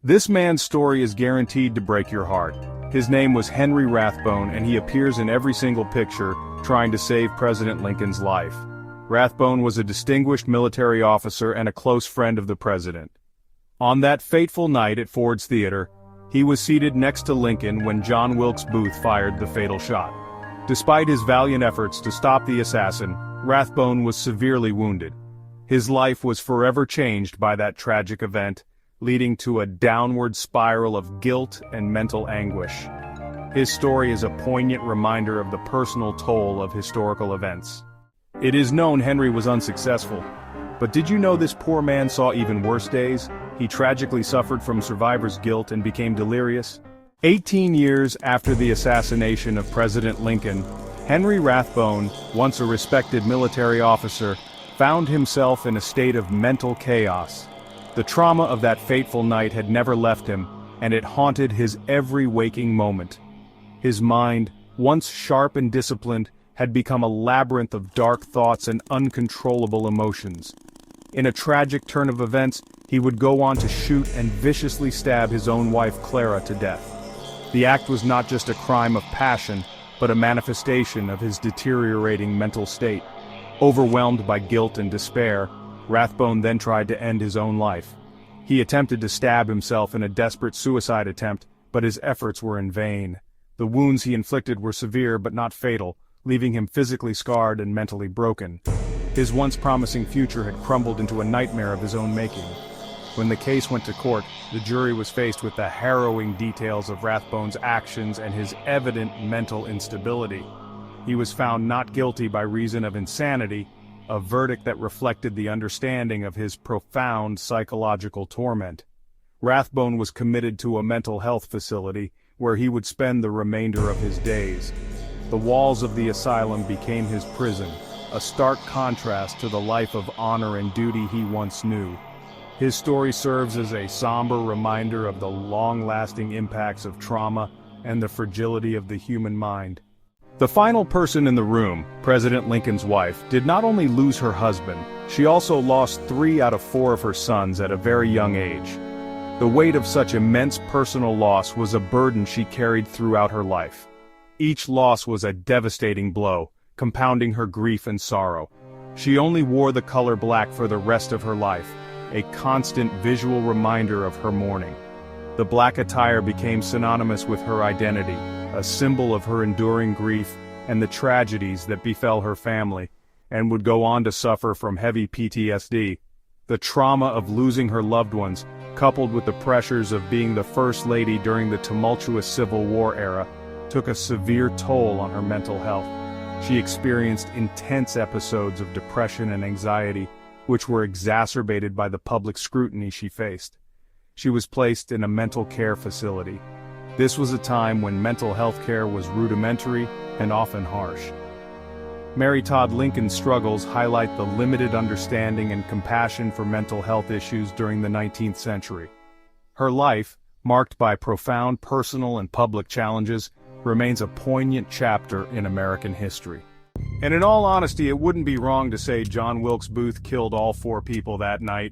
This man's story is guaranteed to break your heart. His name was Henry Rathbone, and he appears in every single picture trying to save President Lincoln's life. Rathbone was a distinguished military officer and a close friend of the president. On that fateful night at Ford's Theater, he was seated next to Lincoln when John Wilkes Booth fired the fatal shot. Despite his valiant efforts to stop the assassin, Rathbone was severely wounded. His life was forever changed by that tragic event, leading to a downward spiral of guilt and mental anguish. His story is a poignant reminder of the personal toll of historical events. It is known Henry was unsuccessful, but did you know this poor man saw even worse days? He tragically suffered from survivor's guilt and became delirious. 18 years after the assassination of President Lincoln, Henry Rathbone, once a respected military officer, found himself in a state of mental chaos. The trauma of that fateful night had never left him, and it haunted his every waking moment. His mind, once sharp and disciplined, had become a labyrinth of dark thoughts and uncontrollable emotions. In a tragic turn of events, he would go on to shoot and viciously stab his own wife Clara to death. The act was not just a crime of passion, but a manifestation of his deteriorating mental state. Overwhelmed by guilt and despair, Rathbone then tried to end his own life. He attempted to stab himself in a desperate suicide attempt, but his efforts were in vain. The wounds he inflicted were severe but not fatal, leaving him physically scarred and mentally broken. His once promising future had crumbled into a nightmare of his own making. When the case went to court, the jury was faced with the harrowing details of Rathbone's actions and his evident mental instability. He was found not guilty by reason of insanity, a verdict that reflected the understanding of his profound psychological torment. Rathbone was committed to a mental health facility, where he would spend the remainder of his days. The walls of the asylum became his prison, a stark contrast to the life of honor and duty he once knew. His story serves as a somber reminder of the long-lasting impacts of trauma and the fragility of the human mind. The final person in the room, President Lincoln's wife, did not only lose her husband, she also lost 3 out of 4 of her sons at a very young age. The weight of such immense personal loss was a burden she carried throughout her life. Each loss was a devastating blow, compounding her grief and sorrow. She only wore the color black for the rest of her life, a constant visual reminder of her mourning. The black attire became synonymous with her identity, a symbol of her enduring grief and the tragedies that befell her family, and would go on to suffer from heavy PTSD. The trauma of losing her loved ones, coupled with the pressures of being the First Lady during the tumultuous Civil War era, took a severe toll on her mental health. She experienced intense episodes of depression and anxiety, which were exacerbated by the public scrutiny she faced. She was placed in a mental care facility. This was a time when mental health care was rudimentary and often harsh. Mary Todd Lincoln's struggles highlight the limited understanding and compassion for mental health issues during the 19th century. Her life, marked by profound personal and public challenges, remains a poignant chapter in American history. And in all honesty, it wouldn't be wrong to say John Wilkes Booth killed all 4 people that night.